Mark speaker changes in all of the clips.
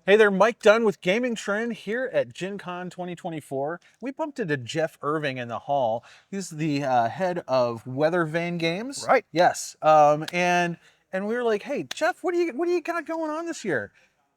Speaker 1: Hey there, Mike Dunn with Gamingtrend here at Gen Con 2024. We bumped into Jeff Irving in the hall. He's the head of Weathervane Games.
Speaker 2: Right.
Speaker 1: Yes. And we were like, hey, Jeff, what do you got going on this year?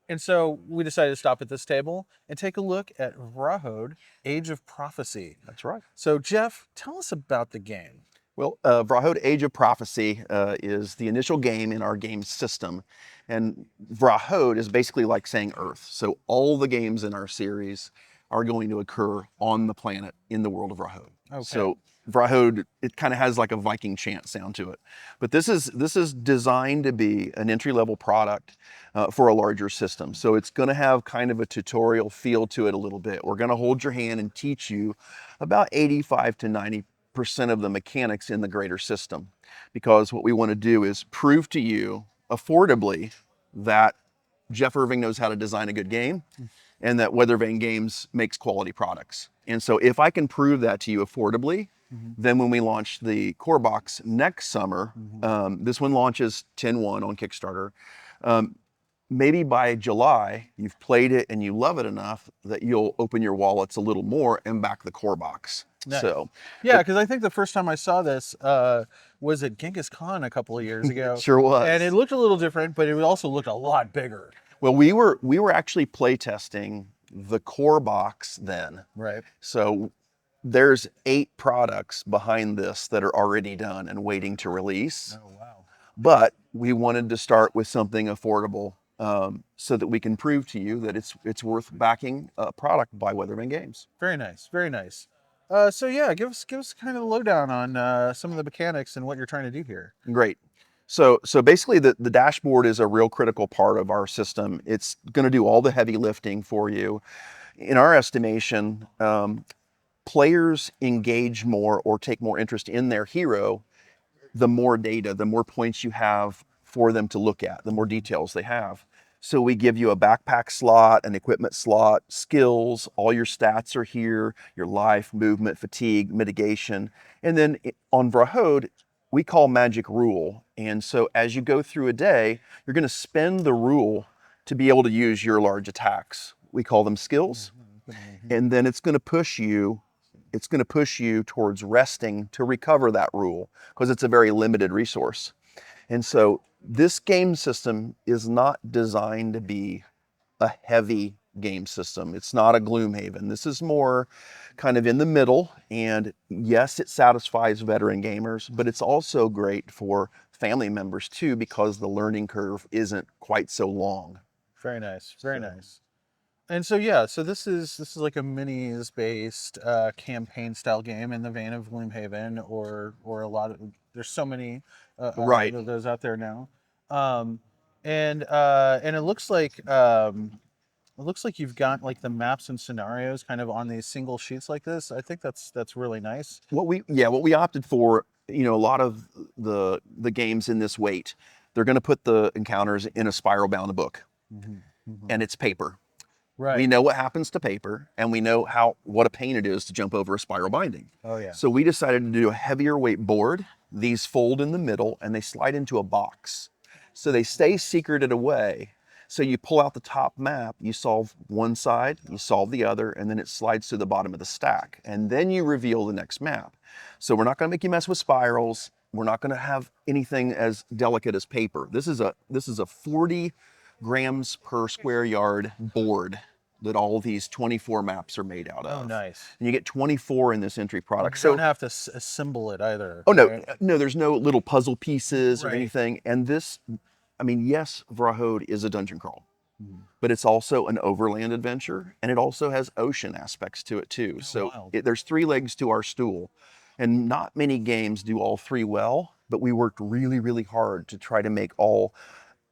Speaker 1: And so we decided to stop at this table and take a look at Vrahode, Age of Prophecy.
Speaker 2: That's right.
Speaker 1: So Jeff, tell us about the game.
Speaker 2: Well, Vrahode Age of Prophecy is the initial game in our game system. And Vrahode is basically like saying Earth. So all the games in our series are going to occur on the planet in the world of Vrahode.
Speaker 1: Okay.
Speaker 2: So Vrahode, it kind of has like a Viking chant sound to it. But this is designed to be an entry-level product for a larger system. So it's going to have kind of a tutorial feel to it a little bit. We're going to hold your hand and teach you about 85 to 90% of the mechanics in the greater system, because what we want to do is prove to you affordably that Jeff Irving knows how to design a good game and that Weathervane Games makes quality products. And so if I can prove that to you affordably, then when we launch the core box next summer, this one launches 10/1 on Kickstarter. Maybe by July, you've played it and you love it enough that you'll open your wallets a little more and back the core box.
Speaker 1: Nice.
Speaker 2: So,
Speaker 1: Yeah, because I think the first time I saw this was at Genghis Khan a couple of years ago.
Speaker 2: Sure was.
Speaker 1: And it looked a little different, but it also looked a lot bigger.
Speaker 2: Well, we were actually playtesting the core box then.
Speaker 1: Right.
Speaker 2: So there's 8 products behind this that are already done and waiting to release.
Speaker 1: Oh, wow.
Speaker 2: But we wanted to start with something affordable so that we can prove to you that it's worth backing a product by Weathervane Games.
Speaker 1: Very nice. Very nice. So yeah, give us kind of the lowdown on some of the mechanics and what you're trying to do here.
Speaker 2: Great. So basically the dashboard is a real critical part of our system. It's going to do all the heavy lifting for you. In our estimation, players engage more or take more interest in their hero, the more data, the more points you have for them to look at, the more details they have. So we give you a backpack slot, an equipment slot, skills, all your stats are here, your life, movement, fatigue, mitigation. And then on Vrahode, we call magic rule. And so as you go through a day, you're going to spend the rule to be able to use your large attacks. We call them skills. And then it's going to push you towards resting to recover that rule, because it's a very limited resource. And so this game system is not designed to be a heavy game system. It's not a Gloomhaven. This is more kind of in the middle. And yes, it satisfies veteran gamers, but it's also great for family members too, because the learning curve isn't quite so long.
Speaker 1: Very nice. Very nice. And so yeah, so this is like a minis based campaign style game in the vein of Gloomhaven or a lot of, there's so many
Speaker 2: Right.
Speaker 1: of those out there now. And it looks like you've got like the maps and scenarios kind of on these single sheets like this. I think that's really nice.
Speaker 2: What we opted for, a lot of the games in this weight, they're going to put the encounters in a spiral bound book, and it's paper.
Speaker 1: Right.
Speaker 2: We know what happens to paper, and we know what a pain it is to jump over a spiral binding.
Speaker 1: Oh yeah.
Speaker 2: So we decided to do a heavier weight board. These fold in the middle and they slide into a box. So they stay secreted away. So you pull out the top map, you solve one side, you solve the other, and then it slides to the bottom of the stack. And then you reveal the next map. So we're not going to make you mess with spirals. We're not going to have anything as delicate as paper. This is a 40 grams per square yard board that all these 24 maps are made out of.
Speaker 1: Oh, nice.
Speaker 2: And you get 24 in this entry product.
Speaker 1: You don't have to assemble it either.
Speaker 2: Oh, no,
Speaker 1: right?
Speaker 2: no, there's no little puzzle pieces or
Speaker 1: Right.
Speaker 2: anything. And this, yes, Vrahode is a dungeon crawl, but it's also an overland adventure, and it also has ocean aspects to it too.
Speaker 1: Oh,
Speaker 2: So there's 3 legs to our stool, and not many games do all 3 well, but we worked really, really hard to try to make all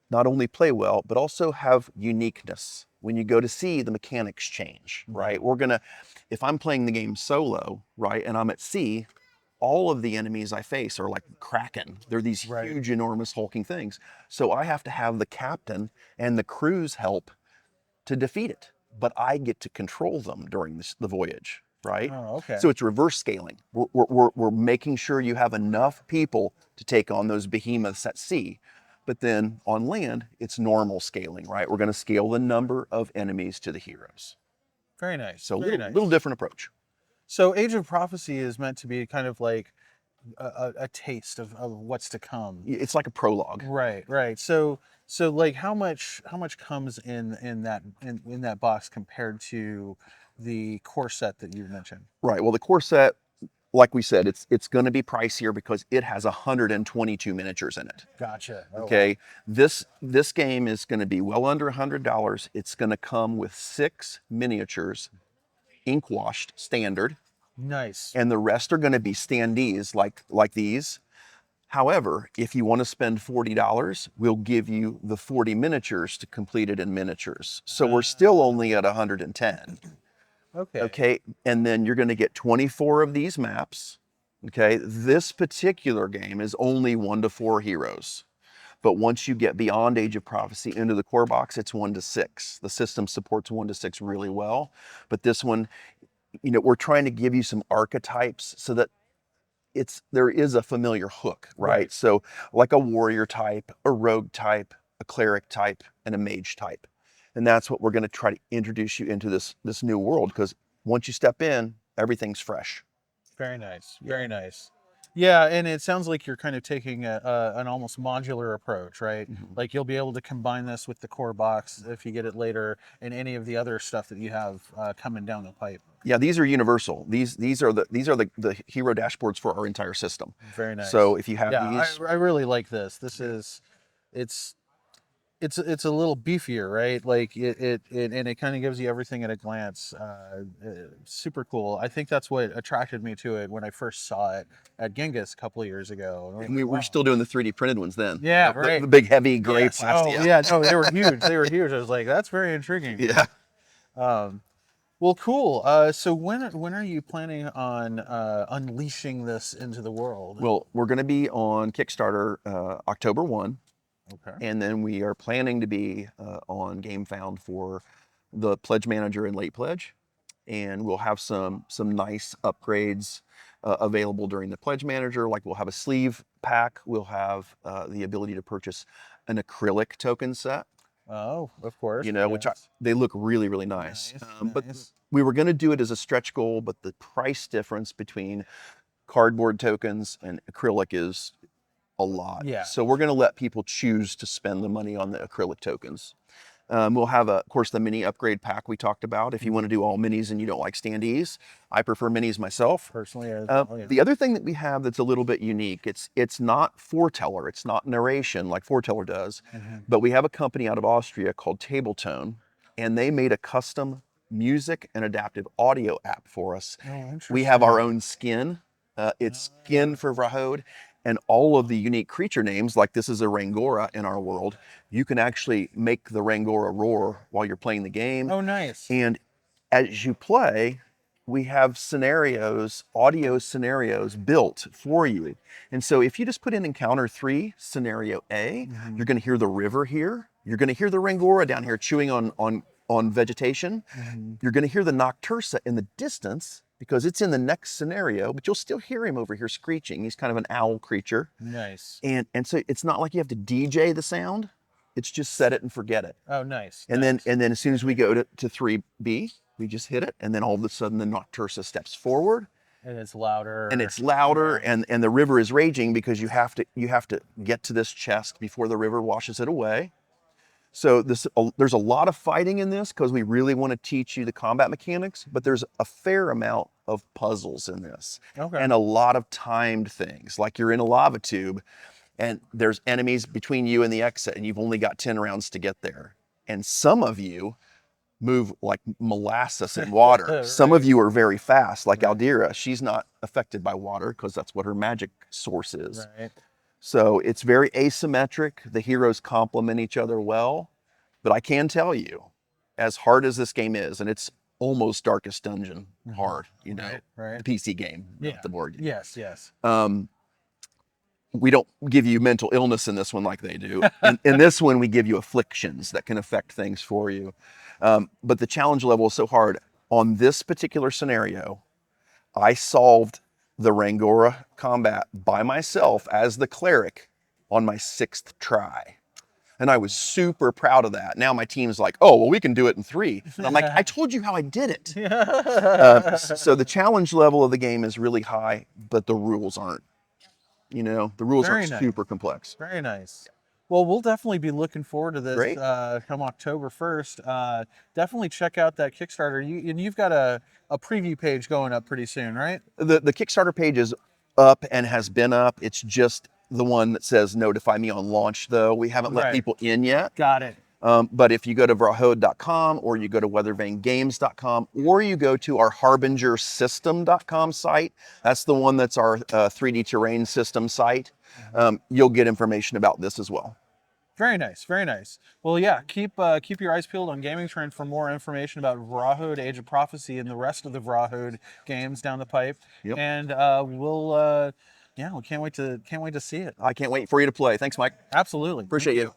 Speaker 2: not only play well, but also have uniqueness. When you go to sea, the mechanics change, right? If I'm playing the game solo, right, and I'm at sea, all of the enemies I face are like Kraken. They're these huge, enormous hulking things. So I have to have the captain and the crew's help to defeat it, but I get to control them during the voyage, right?
Speaker 1: Oh, okay.
Speaker 2: So it's reverse scaling. We're making sure you have enough people to take on those behemoths at sea. But then on land, it's normal scaling, right? We're going to scale the number of enemies to the heroes.
Speaker 1: Very nice.
Speaker 2: So a
Speaker 1: Very
Speaker 2: little
Speaker 1: nice.
Speaker 2: different approach.
Speaker 1: So Age of Prophecy is meant to be kind of like a taste of what's to come.
Speaker 2: It's like a prologue.
Speaker 1: Right, right. So like how much comes in that box compared to the core set that you mentioned?
Speaker 2: Right. Well, the core set, like we said, it's going to be pricier because it has 122 miniatures in it.
Speaker 1: Gotcha. Oh, wow.
Speaker 2: Okay. This game is going to be well under $100. It's going to come with 6 miniatures, ink washed standard,
Speaker 1: Nice.
Speaker 2: and the rest are going to be standees like these. However, if you want to spend $40, we'll give you the 40 miniatures to complete it in miniatures. So we're still only at 110.
Speaker 1: Okay.
Speaker 2: Okay, and then you're going to get 24 of these maps. Okay, this particular game is only 1 to 4 heroes. But once you get beyond Age of Prophecy into the core box, it's 1 to 6. The system supports 1 to 6 really well. But this one, we're trying to give you some archetypes so that there is a familiar hook, right? So like a warrior type, a rogue type, a cleric type, and a mage type. And that's what we're going to try to introduce you into this new world, because once you step in, everything's fresh.
Speaker 1: Very nice. Very nice. Yeah, and it sounds like you're kind of taking an almost modular approach, right? Like you'll be able to combine this with the core box if you get it later, and any of the other stuff that you have coming down the pipe.
Speaker 2: Yeah, these are universal. These are the hero dashboards for our entire system.
Speaker 1: Very nice.
Speaker 2: So if you have
Speaker 1: Yeah,
Speaker 2: these,
Speaker 1: I really like this. This is, it's a little beefier, right? Like it and it kind of gives you everything at a glance. Super cool. I think that's what attracted me to it when I first saw it at Genghis a couple of years ago. And I was
Speaker 2: and we
Speaker 1: like,
Speaker 2: were
Speaker 1: wow.
Speaker 2: still doing the 3D printed ones then.
Speaker 1: Yeah,
Speaker 2: The
Speaker 1: right.
Speaker 2: big heavy gray
Speaker 1: Yes.
Speaker 2: plastic.
Speaker 1: Oh, yeah. No, they were huge. They were huge. I was like, that's very intriguing.
Speaker 2: Yeah.
Speaker 1: Well, cool. So when are you planning on unleashing this into the world?
Speaker 2: Well, we're going to be on Kickstarter October 1.
Speaker 1: Okay.
Speaker 2: And then we are planning to be on GameFound for the Pledge Manager and Late Pledge. And we'll have some nice upgrades available during the Pledge Manager. Like we'll have a sleeve pack. We'll have the ability to purchase an acrylic token set.
Speaker 1: Oh, of course.
Speaker 2: Which they look really, really nice. But
Speaker 1: Nice.
Speaker 2: we were going to do it as a stretch goal, but the price difference between cardboard tokens and acrylic is a lot.
Speaker 1: Yeah.
Speaker 2: So we're going to let people choose to spend the money on the acrylic tokens. We'll have, of course, the mini upgrade pack we talked about. If you want to do all minis and you don't like standees, I prefer minis myself.
Speaker 1: Personally,
Speaker 2: The other thing that we have that's a little bit unique, it's not foreteller, it's not narration like foreteller does, but we have a company out of Austria called Tabletone, and they made a custom music and adaptive audio app for us.
Speaker 1: Oh, interesting.
Speaker 2: We have our own skin. It's skin for Vrahode, and all of the unique creature names, like this is a Rangora in our world, you can actually make the Rangora roar while you're playing the game.
Speaker 1: Oh, nice.
Speaker 2: And as you play, we have audio scenarios built for you. And so if you just put in Encounter 3, Scenario A, you're going to hear the river here. You're going to hear the Rangora down here chewing on vegetation. You're going to hear the Noctursa in the distance because it's in the next scenario, but you'll still hear him over here screeching. He's kind of an owl creature.
Speaker 1: Nice.
Speaker 2: And so it's not like you have to DJ the sound. It's just set it and forget it.
Speaker 1: Oh, nice.
Speaker 2: And
Speaker 1: nice.
Speaker 2: then as soon as we go to 3B, we just hit it, and then all of a sudden the Noctursa steps forward.
Speaker 1: And it's louder.
Speaker 2: And it's louder, and the river is raging because you have to get to this chest before the river washes it away. So there's a lot of fighting in this because we really want to teach you the combat mechanics, but there's a fair amount of puzzles in this.
Speaker 1: Okay.
Speaker 2: And a lot of timed things, like you're in a lava tube and there's enemies between you and the exit and you've only got 10 rounds to get there. And some of you move like molasses in water.
Speaker 1: Right.
Speaker 2: Some of you are very fast, like Aldira. She's not affected by water because that's what her magic source is.
Speaker 1: Right.
Speaker 2: So it's very asymmetric. The heroes complement each other well. But I can tell you, as hard as this game is, and it's almost Darkest Dungeon hard,
Speaker 1: Right.
Speaker 2: the PC game,
Speaker 1: Yeah.
Speaker 2: not the board game.
Speaker 1: Yes.
Speaker 2: We don't give you mental illness in this one like they do. In this one, we give you afflictions that can affect things for you. But the challenge level is so hard. On this particular scenario, I solved the Rangora combat by myself as the cleric on my 6th try. And I was super proud of that. Now my team's like, oh, well, we can do it in 3. And I'm like, I told you how I did it. So the challenge level of the game is really high, but the rules aren't. You know, the rules
Speaker 1: Very
Speaker 2: aren't
Speaker 1: nice.
Speaker 2: super complex.
Speaker 1: Very nice. Well, we'll definitely be looking forward to this
Speaker 2: Great.
Speaker 1: come October 1st. Definitely check out that Kickstarter. And you've got a preview page going up pretty soon, right?
Speaker 2: The Kickstarter page is up and has been up. It's just the one that says notify me on launch, though. We haven't let
Speaker 1: Right.
Speaker 2: people in yet.
Speaker 1: Got it.
Speaker 2: But if you go to vrahode.com or you go to weathervanegames.com or you go to our harbingersystem.com site, that's the one that's our 3D terrain system site, you'll get information about this as well.
Speaker 1: Very nice, very nice. Well, yeah, keep your eyes peeled on Gamingtrend for more information about Vrahode, Age of Prophecy, and the rest of the Vrahode games down the pipe.
Speaker 2: Yep.
Speaker 1: And we can't wait to see it.
Speaker 2: I can't wait for you to play. Thanks, Mike.
Speaker 1: Absolutely.
Speaker 2: Appreciate you.